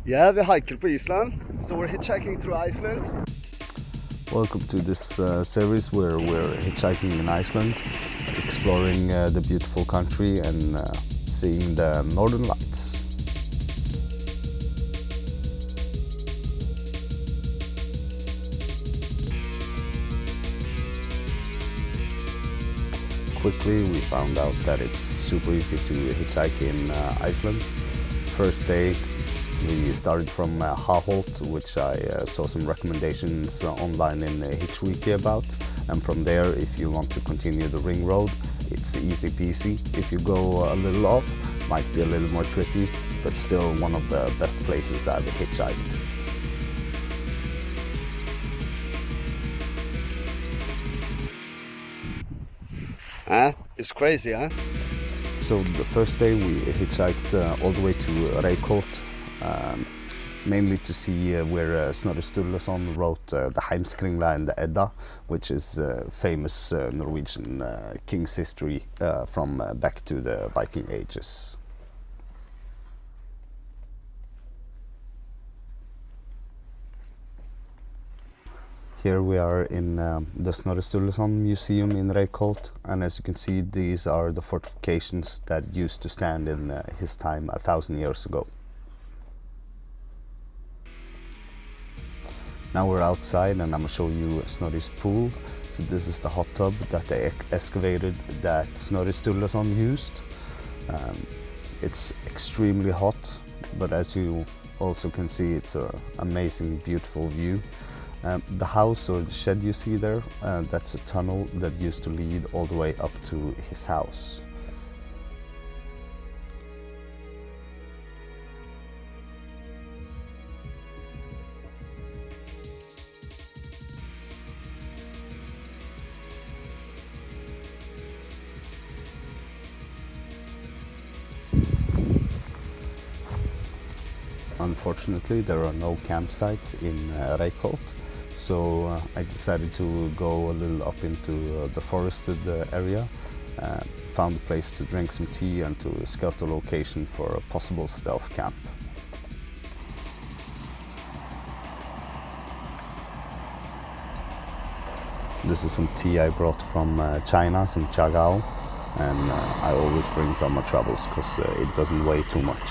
Yeah, we hiker på Iceland, so we're hitchhiking through Iceland. Welcome to this series where we're hitchhiking in Iceland, exploring the beautiful country and seeing the northern lights. Quickly we found out that it's super easy to hitchhike in Iceland. First day we started from Háholt, which I saw some recommendations online in Hitchwiki about, and from there, if you want to continue the ring road, it's easy peasy. If you go a little off, might be a little more tricky, but still one of the best places I've hitchhiked. It's crazy, huh? So the first day we hitchhiked all the way to Reykholt, mainly to see where Snorri Sturluson wrote the Heimskringla and the Edda, which is famous Norwegian king's history from back to the Viking ages. Here we are in the Snorri Sturluson Museum in Reykholt, and as you can see, these are the fortifications that used to stand in his time 1,000 years ago. Now we're outside and I'm gonna show you Snorri's pool. So this is the hot tub that they excavated that Snorri Sturluson used. It's extremely hot, but as you also can see, it's an amazing, beautiful view. The house or the shed you see there, that's a tunnel that used to lead all the way up to his house. Unfortunately, there are no campsites in Reykholt, so I decided to go a little up into the forested area, found a place to drink some tea and to scout a location for a possible stealth camp. This is some tea I brought from China, some chagao, and I always bring it on my travels because it doesn't weigh too much.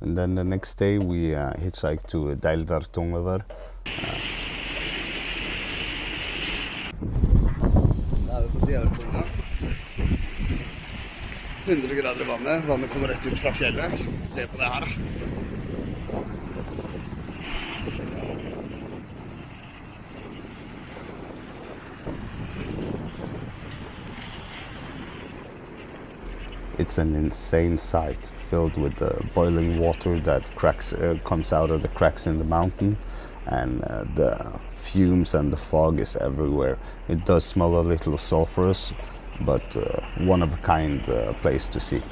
And then the next day we hitchhiked to Deildartungavar. Da er vi på Deildartunga. 100 grader i vannet. Vannet kommer rett ut fra fjellet. Se på det her. It's an insane sight, filled with boiling water that comes out of the cracks in the mountain, and the fumes and the fog is everywhere. It does smell a little sulfurous, but one of a kind place to see.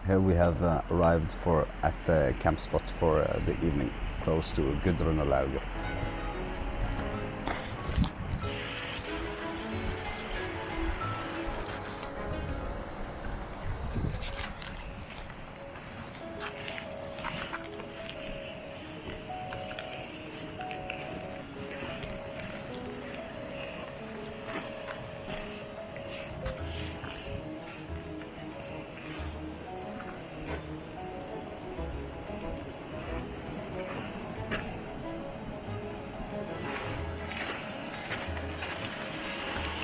Here we have arrived at the camp spot for the evening, close to Gudrunarlaugur.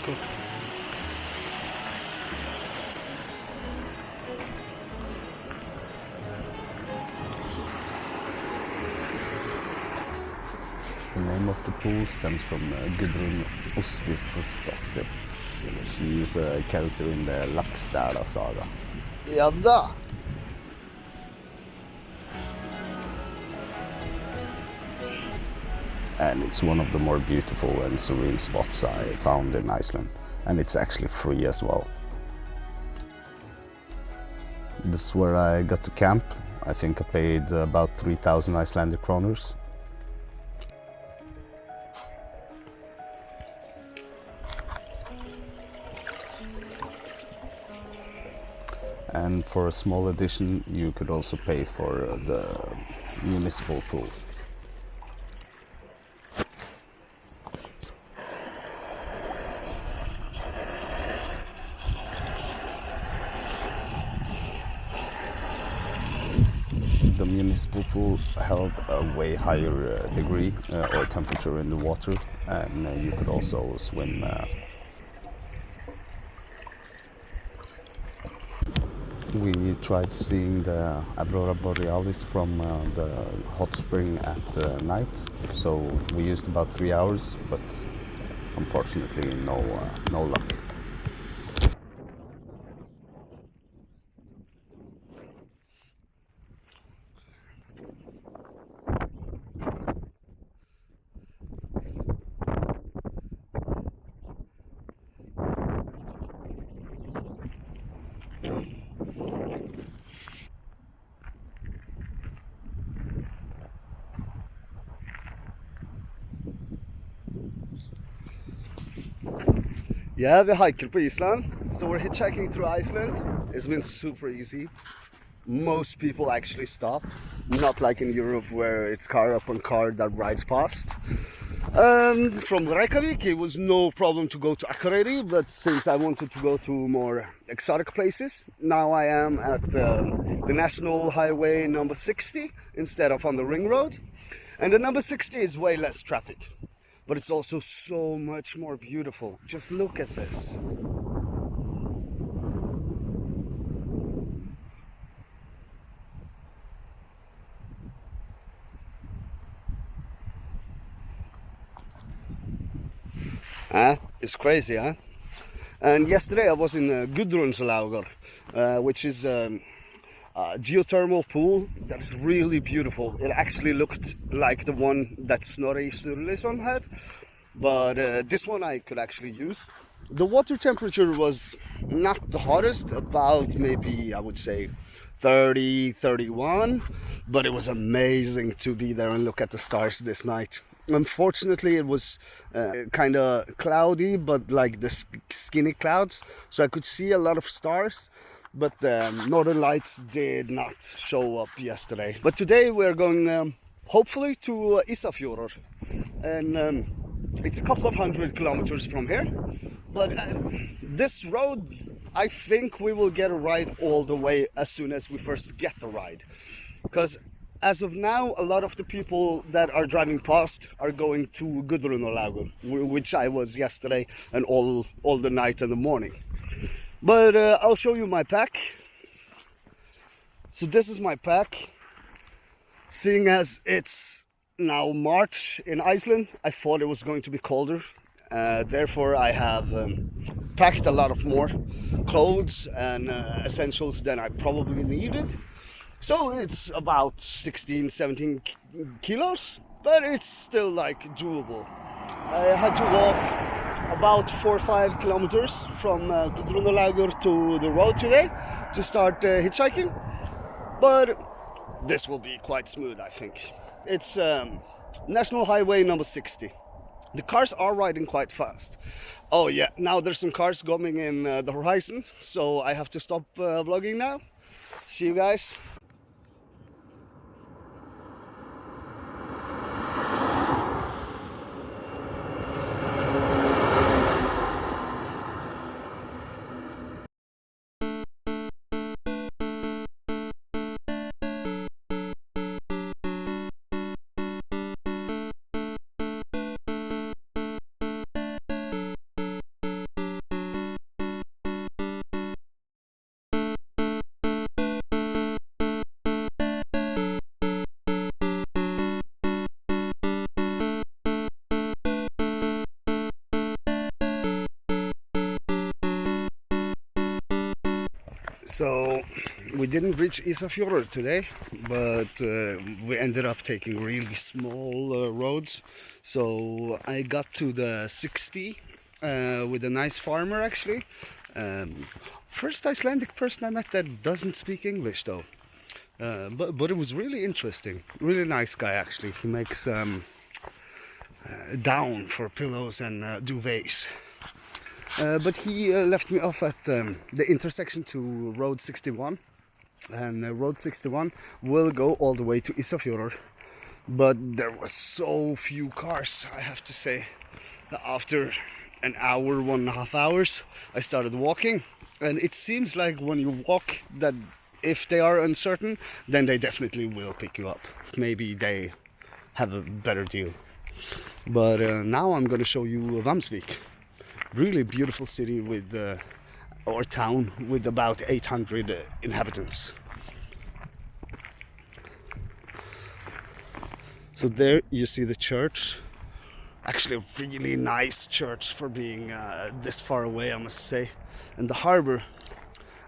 Cool. The name of the pool stems from Gudrun Osvifsdotter. She is a character in the Laxdæla saga. Ja da. And it's one of the more beautiful and serene spots I found in Iceland. And it's actually free as well. This is where I got to camp. I think I paid about 3,000 Icelandic kroners. And for a small addition, you could also pay for the municipal pool. The municipal pool held a way higher degree or temperature in the water, and you could also swim. We tried seeing the Aurora Borealis from the hot spring at night, so we used about 3 hours, but unfortunately no luck. Yeah, we hiked på Iceland, so we're hitchhiking through Iceland. It's been super easy. Most people actually stop, not like in Europe where it's car upon car that rides past. From Reykjavik, it was no problem to go to Akureyri, but since I wanted to go to more exotic places, now I am at the National Highway number 60 instead of on the Ring Road. And the number 60 is way less traffic. But it's also so much more beautiful. Just look at this. It's crazy, huh? And yesterday I was in Gudrunarlaugur, which is a geothermal pool that is really beautiful. It actually looked like the one that Snorri Sturluson had, but this one I could actually use. The water temperature was not the hottest, about maybe I would say 30, 31, but it was amazing to be there and look at the stars this night. Unfortunately, it was kind of cloudy, but like the skinny clouds, so I could see a lot of stars. But northern lights did not show up yesterday. But today we're going hopefully to Ísafjörður, and it's a couple of 100 kilometers from here. But this road, I think we will get a ride all the way as soon as we first get the ride, because as of now, a lot of the people that are driving past are going to Gudrunarlaugur, which I was yesterday and all the night and the morning. But I'll show you my pack. So this is my pack. Seeing as it's now March in Iceland, I thought it was going to be colder. Therefore I have packed a lot of more clothes and essentials than I probably needed. So it's about 16, 17 kilos, but it's still like doable. I had to walk about 4 or 5 kilometers from Gudrunarlaugur to the road today to start hitchhiking. but this will be quite smooth, I think. It's National Highway number 60. The cars are riding quite fast. Oh yeah, now there's some cars coming in the horizon, so I have to stop vlogging now. See you guys. So we didn't reach Ísafjörður today, but we ended up taking really small roads. So I got to the 60 with a nice farmer actually. First Icelandic person I met that doesn't speak English though. But it was really interesting. Really nice guy actually. He makes down for pillows and duvets. But he left me off at the intersection to Road 61, and Road 61 will go all the way to Ísafjörður, but there was so few cars, I have to say. After an hour, 1.5 hours, I started walking, and it seems like when you walk that if they are uncertain, then they definitely will pick you up. Maybe they have a better deal. But now I'm going to show you Hvammsvík. Really beautiful city with, or town with about 800 inhabitants. So there you see the church. Actually a really nice church for being this far away, I must say. And the harbor.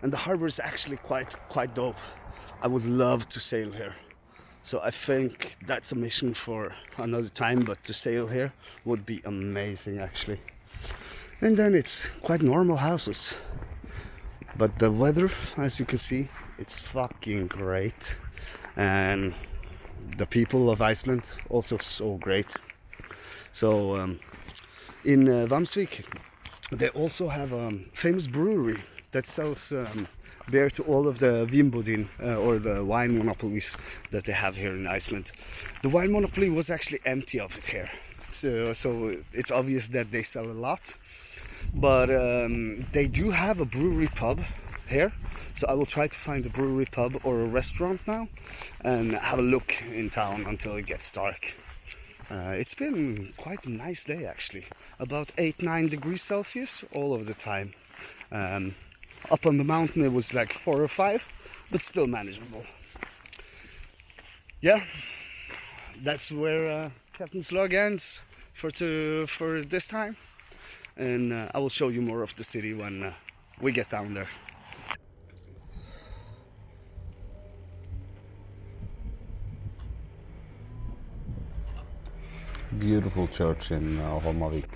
And the harbor is actually quite dope. I would love to sail here. So I think that's a mission for another time, but to sail here would be amazing actually. And then it's quite normal houses. But the weather, as you can see, it's fucking great. And the people of Iceland, also so great. So in Hvammsvík, they also have a famous brewery that sells beer to all of the Vínbúðin, or the wine monopolies that they have here in Iceland. The wine monopoly was actually empty of it here. So it's obvious that they sell a lot. But they do have a brewery pub here, so I will try to find a brewery pub or a restaurant now and have a look in town until it gets dark. It's been quite a nice day actually, about 8-9 degrees Celsius all of the time. Up on the mountain it was like 4 or 5, but still manageable. Yeah, that's where Captain's Log ends for this time. And I will show you more of the city when we get down there. Beautiful church in Hólmavík.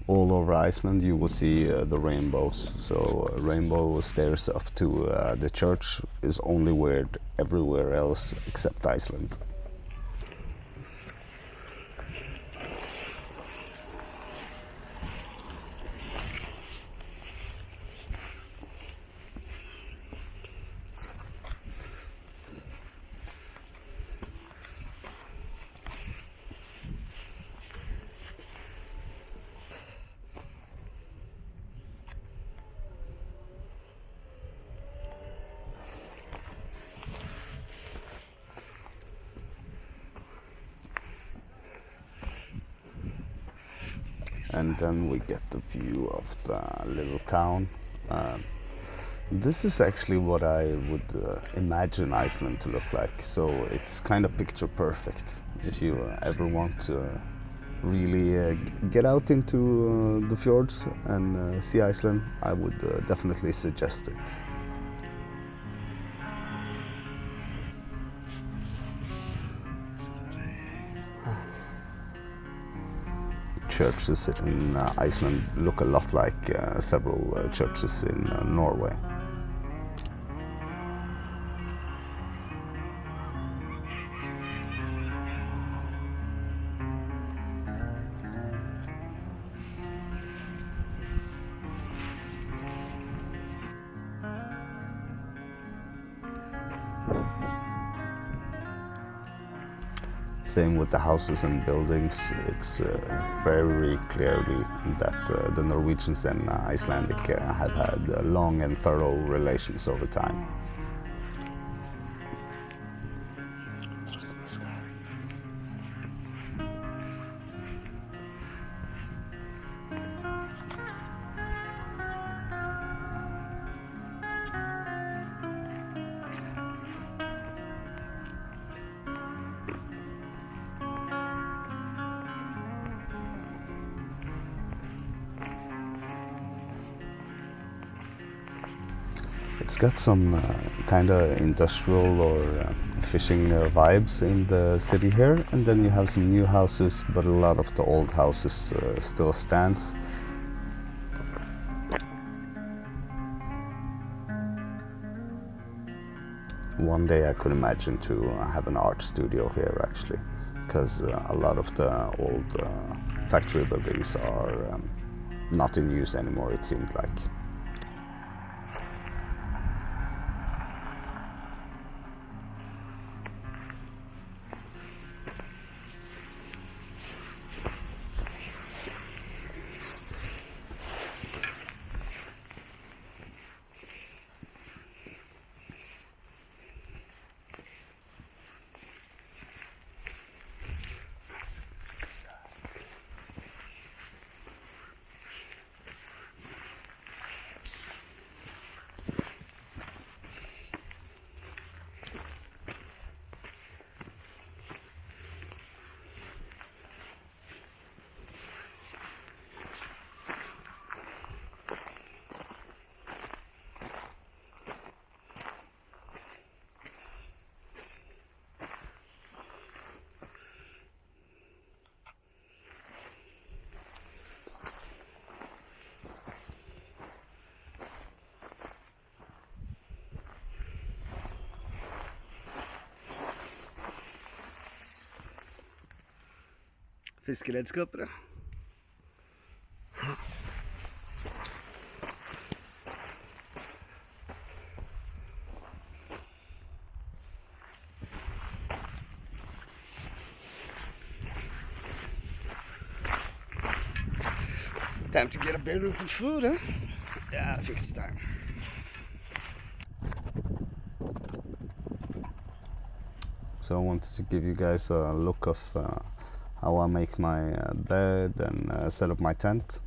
All over Iceland you will see the rainbows. So rainbow stairs up to the church is only weird everywhere else except Iceland. And then we get the view of the little town. This is actually what I would imagine Iceland to look like. So it's kind of picture perfect. If you ever want to really get out into the fjords and see Iceland, I would definitely suggest it. churches in Iceland look a lot like several churches in Norway. Same with the houses and buildings. It's very clearly that the Norwegians and Icelandic have had long and thorough relations over time. It's got some kind of industrial or fishing vibes in the city here, and then you have some new houses, but a lot of the old houses still stands. One day I could imagine to have an art studio here actually, because a lot of the old factory buildings are not in use anymore, it seemed like. Fiskeredskaper, ja. Time to get a beer and some food, huh? Yeah, I think it's time. So I wanted to give you guys a look of how I make my bed and set up my tent.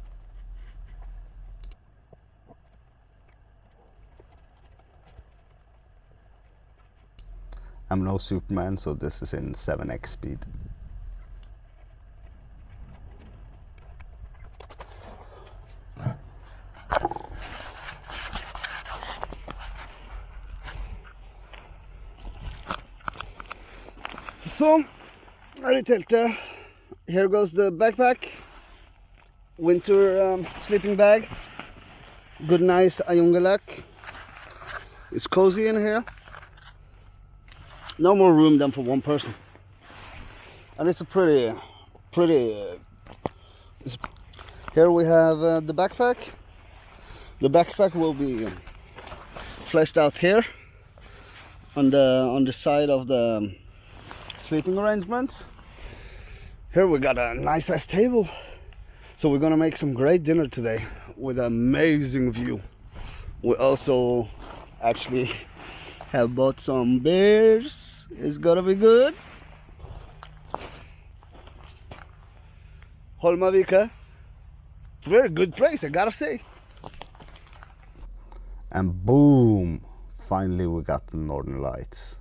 I'm no Superman, so this is in 7x speed. Så är det teltet. Here goes the backpack. Winter sleeping bag. Good nice ayungalak. It's cozy in here. No more room than for one person. And it's a pretty here we have the backpack. The backpack will be fleshed out here on the side of the sleeping arrangements. Here we got a nice ass table, so we're gonna make some great dinner today with an amazing view. We also actually have bought some beers. It's gonna be good. Holmavika, very good place, I gotta say. And boom, finally we got the Northern Lights.